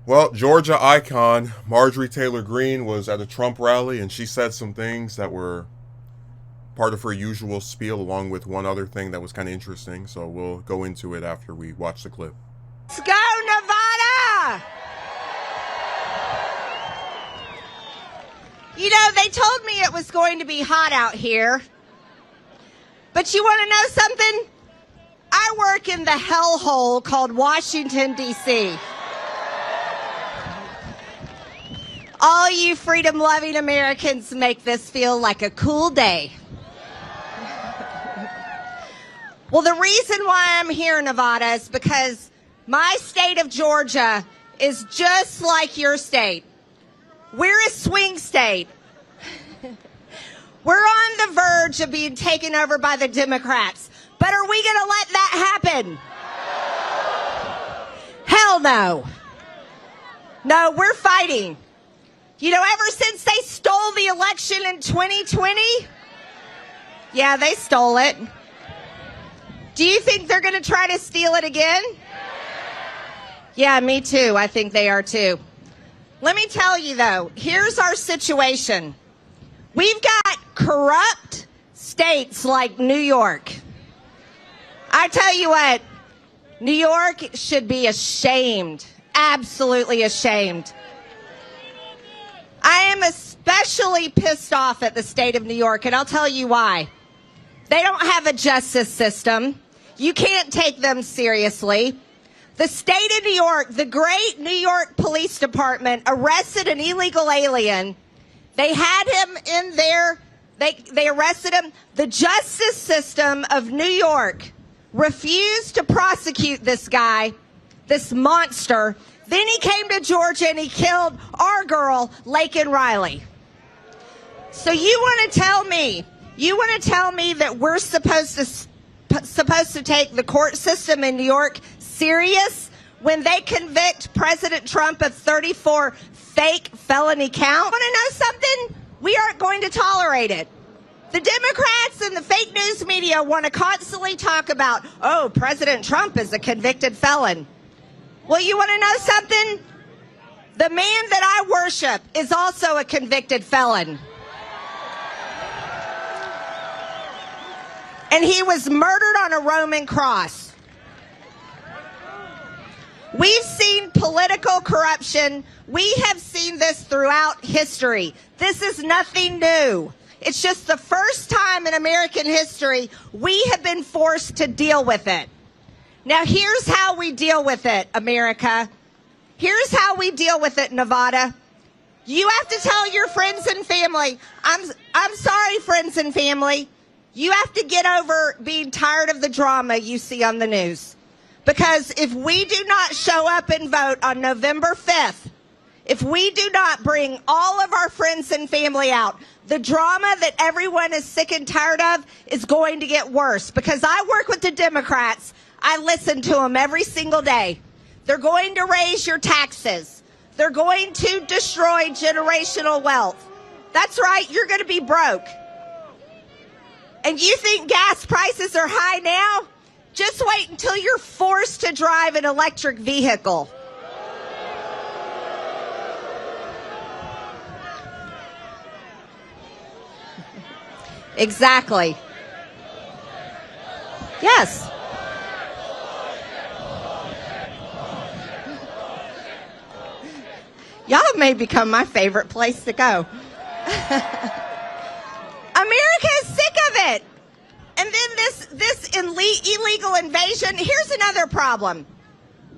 Well, Georgia icon Marjorie Taylor Greene was at a Trump rally and she said some things that were part of her usual spiel, along with one other thing that was kind of interesting. So we'll go into it after we watch the clip. Let's go, Nevada! You know, they told me it was going to be hot out here. But you want to know something? I work in the hellhole called Washington, D.C. All you freedom-loving Americans make this feel like a cool day. Well, the reason why I'm here in Nevada is because my state of Georgia is just like your state. We're a swing state. We're on the verge of being taken over by the Democrats. But are we going to let that happen? Hell no. No, we're fighting. You know, ever since they stole the election in 2020, yeah, they stole it. Do you think they're going to try to steal it again? Yeah, me too. I think they are too. Let me tell you, though, here's our situation. We've got corrupt states like New York. I tell you what, New York should be ashamed, absolutely ashamed. I am especially pissed off at the state of New York, and I'll tell you why. They don't have a justice system. You can't take them seriously. The state of New York, the great New York Police Department, arrested an illegal alien. They had him in there. They arrested him. The justice system of New York refused to prosecute this guy, this monster. Then he came to Georgia and he killed our girl, Laken Riley. So you want to tell me that we're supposed to take the court system in New York serious when they convict President Trump of 34 fake felony counts? Want to know something? We aren't going to tolerate it. The Democrats and the fake news media want to constantly talk about, oh, President Trump is a convicted felon. Well, you want to know something? The man that I worship is also a convicted felon. And he was murdered on a Roman cross. We've seen political corruption. We have seen this throughout history. This is nothing new. It's just the first time in American history we have been forced to deal with it. Now, here's how we deal with it, America. Here's how we deal with it, Nevada. You have to tell your friends and family, I'm sorry, friends and family. You have to get over being tired of the drama you see on the news. Because if we do not show up and vote on November 5th, if we do not bring all of our friends and family out, the drama that everyone is sick and tired of is going to get worse. Because I work with the Democrats. I listen to them every single day. They're going to raise your taxes. They're going to destroy generational wealth. That's right, you're going to be broke. And you think gas prices are high now? Just wait until you're forced to drive an electric vehicle. Exactly. Yes. Y'all may become my favorite place to go. America is sick of it. And then this illegal invasion. Here's another problem.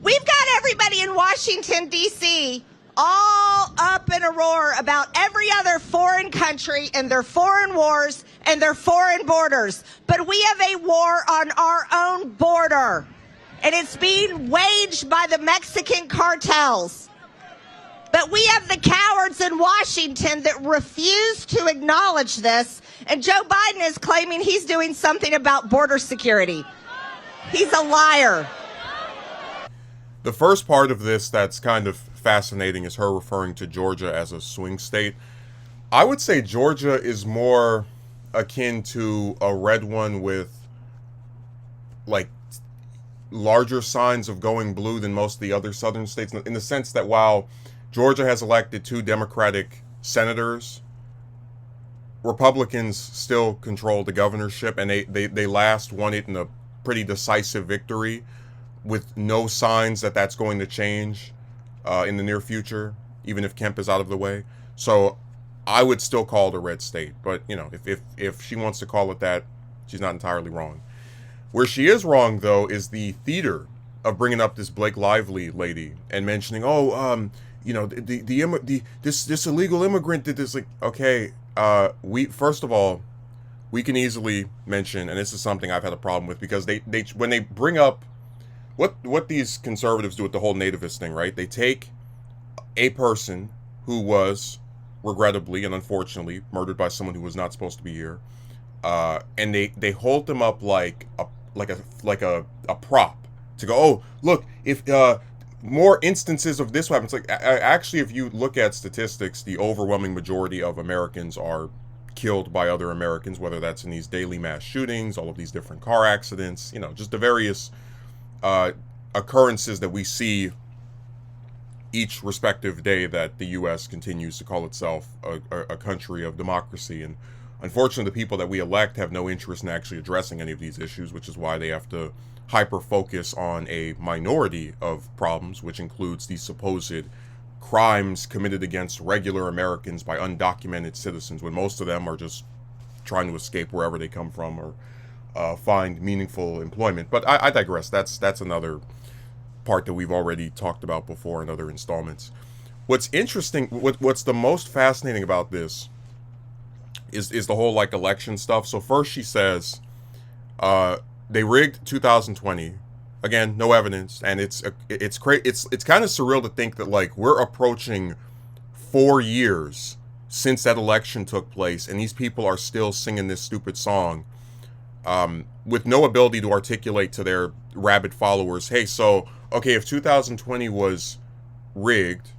We've got everybody in Washington, D.C. all up in a roar about every other foreign country and their foreign wars and their foreign borders. But we have a war on our own border. And it's being waged by the Mexican cartels. But we have the cowards in Washington that refuse to acknowledge this. And Joe Biden is claiming he's doing something about border security. He's a liar. The first part of this that's kind of fascinating is her referring to Georgia as a swing state. I would say Georgia is more akin to a red one with, like, larger signs of going blue than most of the other southern states, in the sense that while Georgia has elected 2 Democratic senators, Republicans still control the governorship, and they last won it in a pretty decisive victory, with no signs that that's going to change in the near future, even if Kemp is out of the way. So I would still call it a red state, but you know, if she wants to call it that, she's not entirely wrong. Where she is wrong, though, is the theater of bringing up this Blake Lively lady and mentioning, you know, this illegal immigrant did this. Like, okay, we first of all, we can easily mention, and this is something I've had a problem with, because they when they bring up what these conservatives do with the whole nativist thing, right? They take a person who was regrettably and unfortunately murdered by someone who was not supposed to be here, and they hold them up like a prop to go, oh, look, if more instances of this happens. Like, actually, if you look at statistics, the overwhelming majority of Americans are killed by other Americans, whether that's in these daily mass shootings, all of these different car accidents, you know, just the various occurrences that we see each respective day that the U.S. continues to call itself a country of democracy. And unfortunately, the people that we elect have no interest in actually addressing any of these issues, which is why they have to hyper-focus on a minority of problems, which includes these supposed crimes committed against regular Americans by undocumented citizens, when most of them are just trying to escape wherever they come from or find meaningful employment. But I digress. That's another part that we've already talked about before in other installments. What's interesting, what's the most fascinating about this is the whole like election stuff. So first she says they rigged 2020. Again, no evidence, and it's kind of surreal to think that like we're approaching 4 years since that election took place, and these people are still singing this stupid song, with no ability to articulate to their rabid followers, hey, so okay, if 2020 was rigged,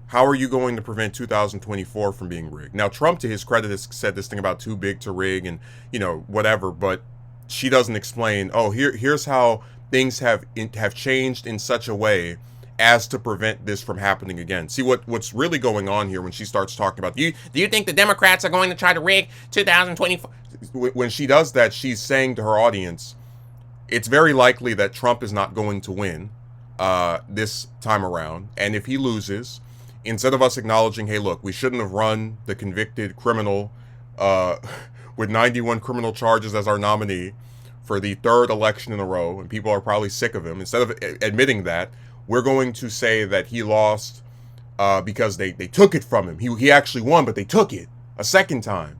how are you going to prevent 2024 from being rigged? Now, Trump, to his credit, has said this thing about too big to rig and, you know, whatever, but she doesn't explain, oh, here's how things have changed in such a way as to prevent this from happening again. See, what's really going on here when she starts talking about, do you think the Democrats are going to try to rig 2024? When she does that, she's saying to her audience, it's very likely that Trump is not going to win this time around. And if he loses, instead of us acknowledging, hey, look, we shouldn't have run the convicted criminal with 91 criminal charges as our nominee for the 3rd election in a row, and people are probably sick of him, instead of admitting that, we're going to say that he lost because they took it from him. He actually won, but they took it a second time.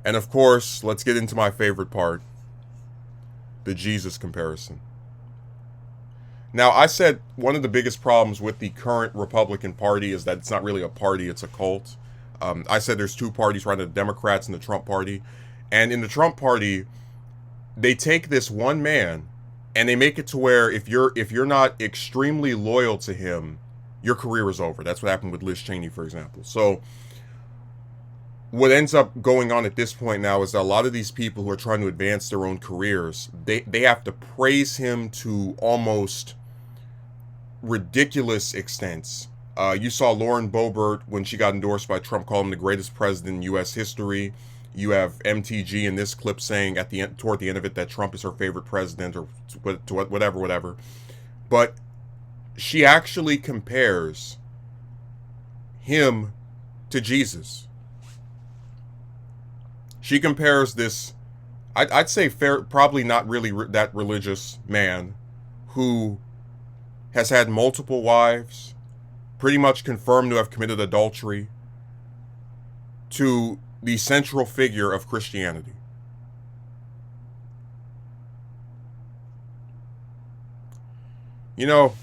And of course, let's get into my favorite part, the Jesus comparison. Now, I said one of the biggest problems with the current Republican Party is that it's not really a party, it's a cult. I said there's 2 parties, right? The Democrats and the Trump Party. And in the Trump Party, they take this one man and they make it to where if you're not extremely loyal to him, your career is over. That's what happened with Liz Cheney, for example. So what ends up going on at this point now is that a lot of these people who are trying to advance their own careers, they have to praise him to almost ridiculous extents. You saw Lauren Boebert, when she got endorsed by Trump, call him the greatest president in U.S. history. You have MTG in this clip saying toward the end of it that Trump is her favorite president, or whatever. But she actually compares him to Jesus. She compares this, I'd say probably not really that religious man who has had multiple wives, pretty much confirmed to have committed adultery, to the central figure of Christianity. You know,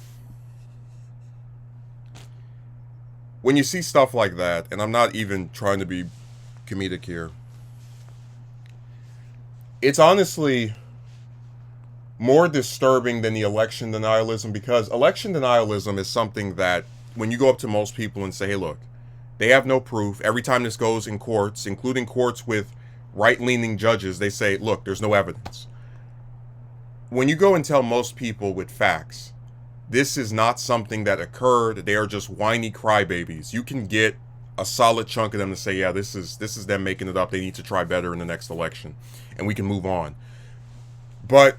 when you see stuff like that, and I'm not even trying to be comedic here, it's honestly more disturbing than the election denialism, because election denialism is something that when you go up to most people and say, hey, look, They have no proof. Every time this goes in courts, including courts with right-leaning judges, they say, look, there's no evidence. When you go and tell most people with facts, this is not something that occurred, they are just whiny crybabies, you can get a solid chunk of them to say, yeah, this is them making it up. They need to try better in the next election, and we can move on. But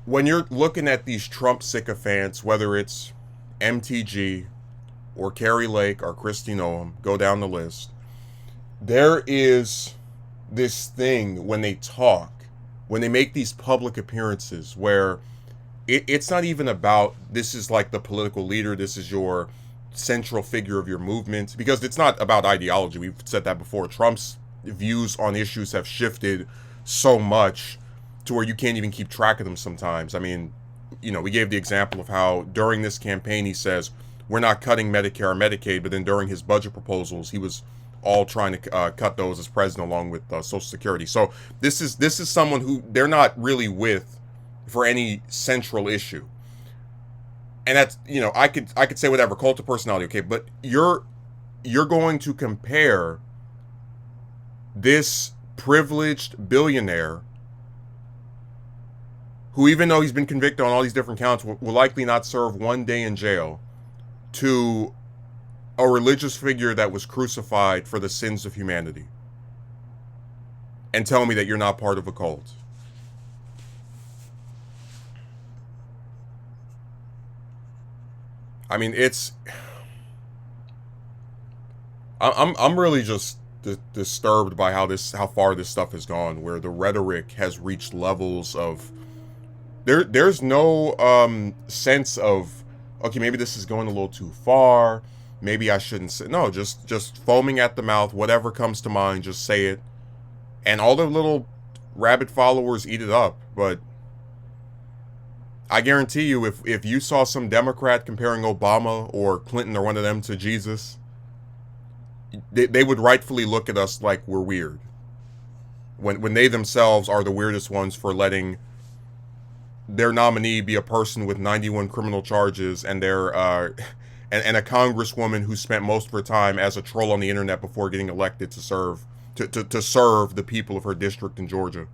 when you're looking at these Trump sycophants, whether it's MTG or Carrie Lake or Kristi Noem, go down the list, there is this thing when they talk, when they make these public appearances, where it's not even about, this is like the political leader, this is your central figure of your movement, because it's not about ideology. We've said that before. Trump's views on issues have shifted so much to where you can't even keep track of them sometimes. I mean, we gave the example of how during this campaign he says, we're not cutting Medicare or Medicaid, but then during his budget proposals, he was all trying to cut those as president along with Social Security. So this is someone who they're not really with for any central issue. And that's, I could say whatever, cult of personality, okay, but you're going to compare this privileged billionaire, who, even though he's been convicted on all these different counts, will likely not serve one day in jail, to a religious figure that was crucified for the sins of humanity, and tell me that you're not part of a cult. I mean, I'm really just disturbed by how far this stuff has gone, where the rhetoric has reached levels of there's no sense of, okay, maybe this is going a little too far, maybe I shouldn't say. No, just foaming at the mouth, whatever comes to mind, just say it, and all the little rabid followers eat it up. But I guarantee you, if you saw some Democrat comparing Obama or Clinton or one of them to Jesus, they would rightfully look at us like we're weird, when they themselves are the weirdest ones for letting their nominee be a person with 91 criminal charges, and their and a congresswoman who spent most of her time as a troll on the internet before getting elected to serve the people of her district in Georgia.